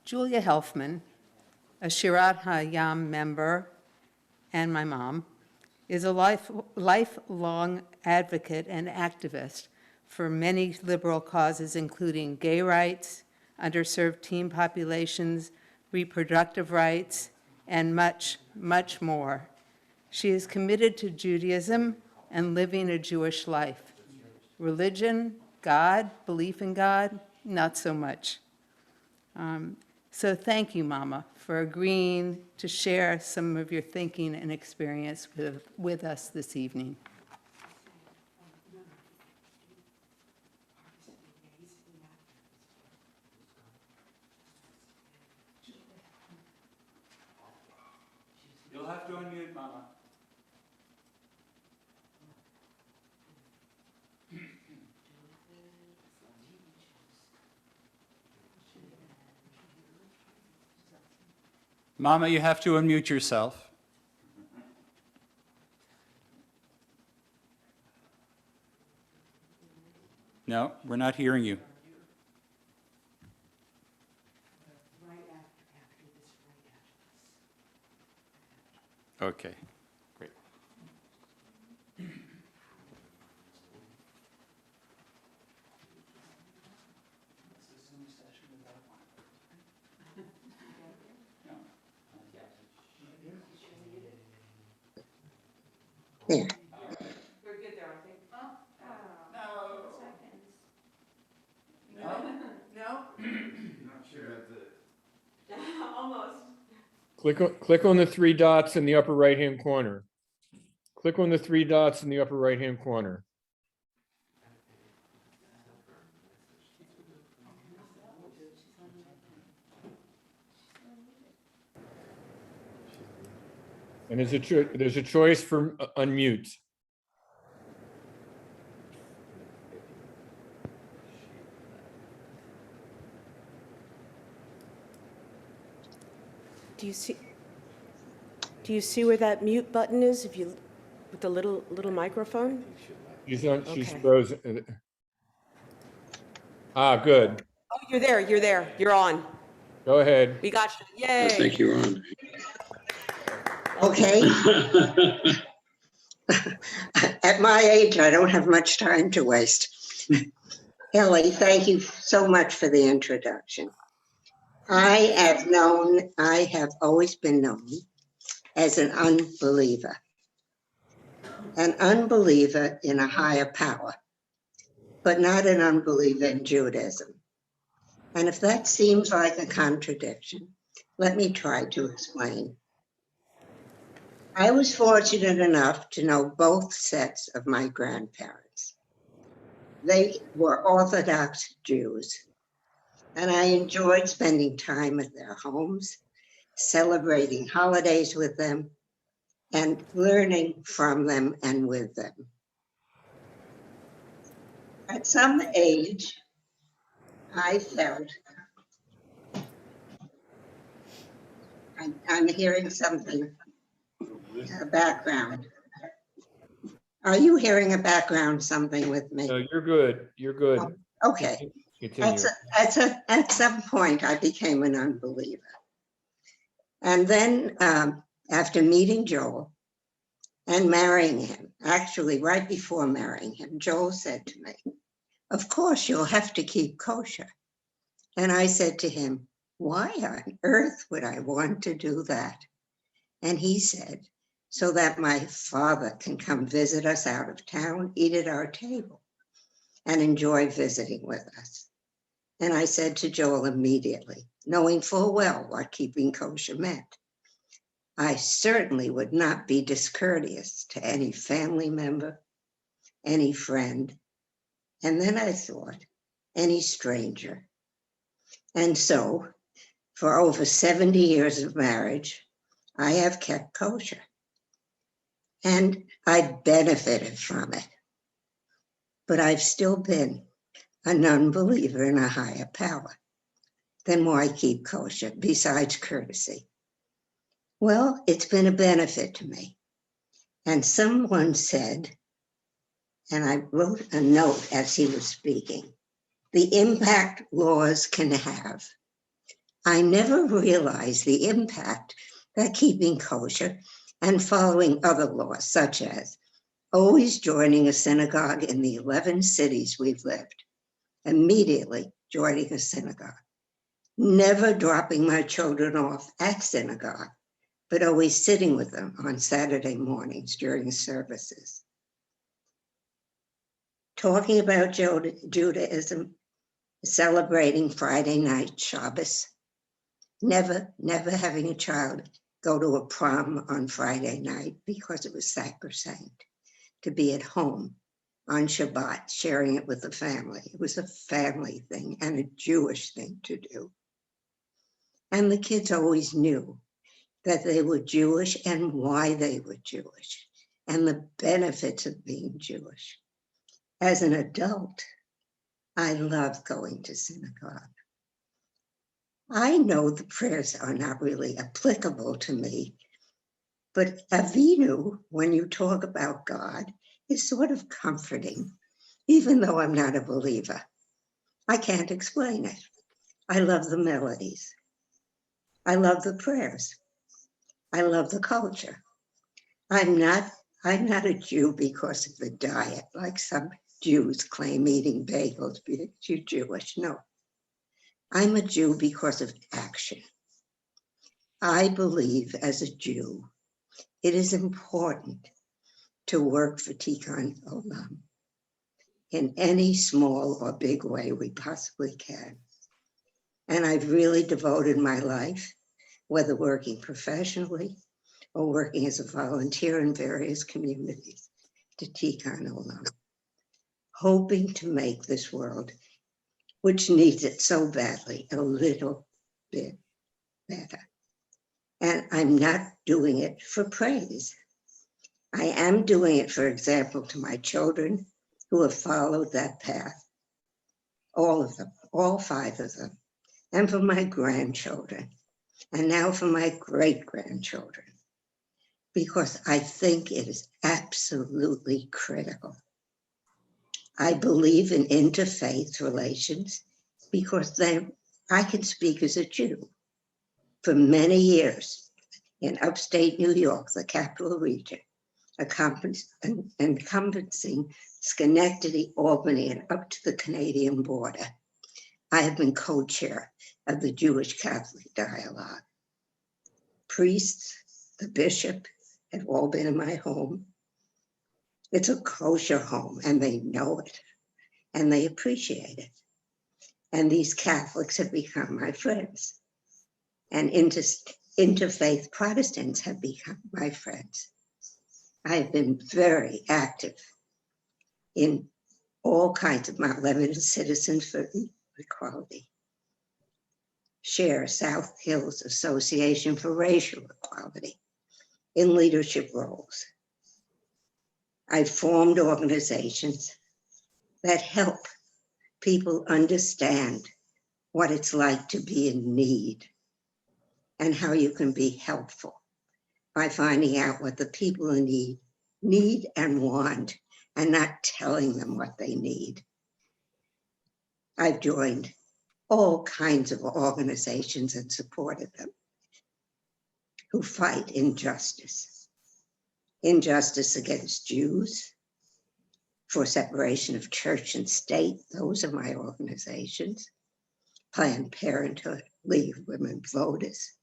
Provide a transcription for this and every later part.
Julia Helfman, a Shirat HaYam member, and my mom, is a lifelong advocate and activist for many liberal causes, including gay rights, underserved teen populations, reproductive rights, and much, much more. She is committed to Judaism and living a Jewish life. Religion, God, belief in God, not so much. So thank you, Momma, for agreeing to share some of your thinking and experience with us this evening. You'll have to unmute, Momma. Momma, you have to unmute yourself. No, we're not hearing you. Okay, great. There. We're good there, I think. No? Not sure that's it. Almost. Click on the three dots in the upper right-hand corner. Click on the three dots in the upper right-hand corner. And there's a choice for unmute. Do you see where that mute button is? If you, with the little microphone? She's Okay. frozen. Ah, good. Oh, you're there, you're on. Go ahead. We got you, yay. I think you're on. Okay. At my age, I don't have much time to waste. Ellie, thank you so much for the introduction. I have always been known as an unbeliever in a higher power, but not an unbeliever in Judaism. And if that seems like a contradiction, let me try to explain. I was fortunate enough to know both sets of my grandparents. They were Orthodox Jews, and I enjoyed spending time at their homes, celebrating holidays with them, and learning from them and with them. At some age, I felt, I'm hearing something, a background. Are you hearing a background something with me? No, you're good. You're good. Okay. Continue. At some point, I became an unbeliever. And then after meeting Joel and marrying him, actually right before marrying him, Joel said to me, "Of course, you'll have to keep kosher." And I said to him, "Why on earth would I want to do that?" And he said, "So that my father can come visit us out of town, eat at our table, and enjoy visiting with us." And I said to Joel immediately, knowing full well what keeping kosher meant, I certainly would not be discourteous to any family member, any friend, and then I thought, any stranger. And so, for over 70 years of marriage, I have kept kosher. And I benefited from it. But I've still been a non-believer in a higher power. Then why keep kosher besides courtesy? Well, it's been a benefit to me. And someone said, and I wrote a note as he was speaking, the impact laws can have I never realized the impact that keeping kosher and following other laws, such as always joining a synagogue in the 11 cities we've lived, immediately joining a synagogue, never dropping my children off at synagogue, but always sitting with them on Saturday mornings during services. Talking about Judaism, celebrating Friday night Shabbos, never having a child go to a prom on Friday night because it was sacrosanct, to be at home on Shabbat, sharing it with the family. It was a family thing and a Jewish thing to do. And the kids always knew that they were Jewish and why they were Jewish and the benefits of being Jewish. As an adult, I love going to synagogue. I know the prayers are not really applicable to me, but Avinu, when you talk about God, is sort of comforting, even though I'm not a believer. I can't explain it. I love the melodies. I love the prayers. I love the culture. I'm not a Jew because of the diet, like some Jews claim eating bagels because you're Jewish. No, I'm a Jew because of action. I believe as a Jew, it is important to work for Tikkun Olam in any small or big way we possibly can. And I've really devoted my life, whether working professionally or working as a volunteer in various communities, to Tikkun Olam, hoping to make this world, which needs it so badly, a little bit better. And I'm not doing it for praise. I am doing it, for example, to my children who have followed that path, all of them, all 5 of them, and for my grandchildren, and now for my great-grandchildren, because I think it is absolutely critical. I believe in interfaith relations because I can speak as a Jew. For many years in upstate New York, the capital region, encompassing Schenectady, Albany, and up to the Canadian border, I have been co-chair of the Jewish Catholic Dialogue. Priests, the bishop, have all been in my home. It's a kosher home, and they know it, and they appreciate it. And these Catholics have become my friends, and interfaith Protestants have become my friends. I've been very active in all kinds of Mount Lebanon Citizens for Equality, Share South Hills Association for Racial Equality, in leadership roles. I've formed organizations that help people understand what it's like to be in need and how you can be helpful by finding out what the people in need and want, and not telling them what they need. I've joined all kinds of organizations and supported them who fight injustice. Injustice against Jews, for separation of church and state, those are my organizations. Planned Parenthood, League of Women Voters.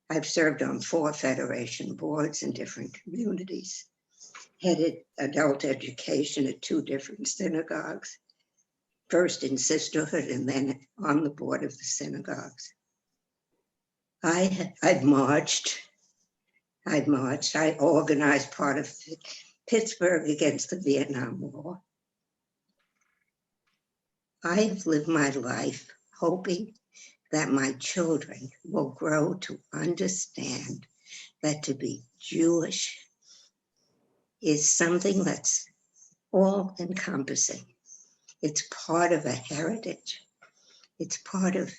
I've served on 4 federation boards in different communities, headed adult education at 2 different synagogues, first in sisterhood and then on the board of the synagogues. I've marched. I organized part of Pittsburgh against the Vietnam War. I've lived my life hoping that my children will grow to understand that to be Jewish is something that's all encompassing. It's part of a heritage. It's part of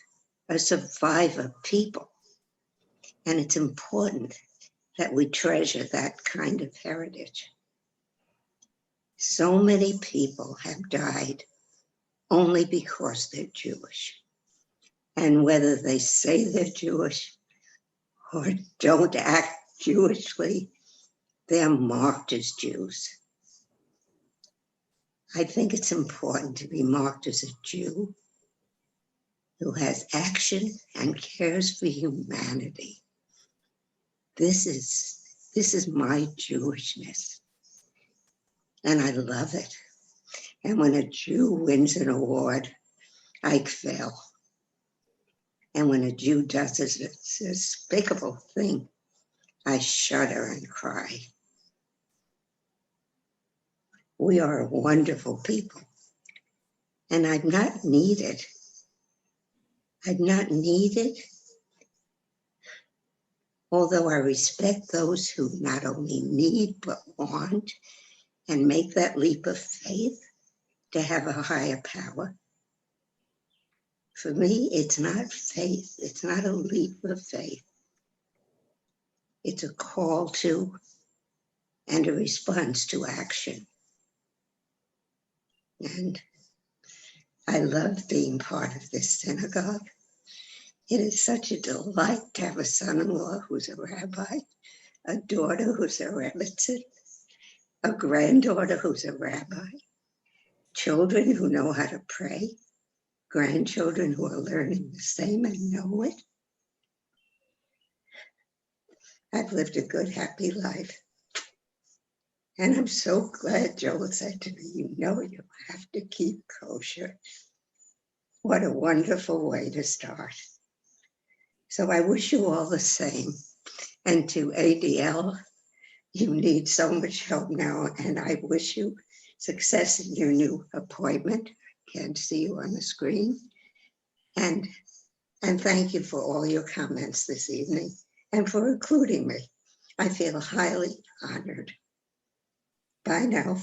a survivor people. And it's important that we treasure that kind of heritage. So many people have died only because they're Jewish. And whether they say they're Jewish or don't act Jewishly, they're marked as Jews. I think it's important to be marked as a Jew who has action and cares for humanity. This is my Jewishness, and I love it. And when a Jew wins an award, I fail. And when a Jew does a despicable thing, I shudder and cry. We are a wonderful people, and I'm not needed. I'm not needed, although I respect those who not only need but want and make that leap of faith to have a higher power. For me, it's not faith. It's not a leap of faith. It's a call to and a response to action. And I love being part of this synagogue. It is such a delight to have a son-in-law who's a rabbi, a daughter who's a rebbitzin, a granddaughter who's a rabbi, children who know how to pray, grandchildren who are learning the same and know it. I've lived a good, happy life. And I'm so glad Joel said to me, you have to keep kosher. What a wonderful way to start. So I wish you all the same. And to ADL, you need so much help now, and I wish you success in your new appointment. Can't see you on the screen. And thank you for all your comments this evening and for including me. I feel highly honored. Bye now.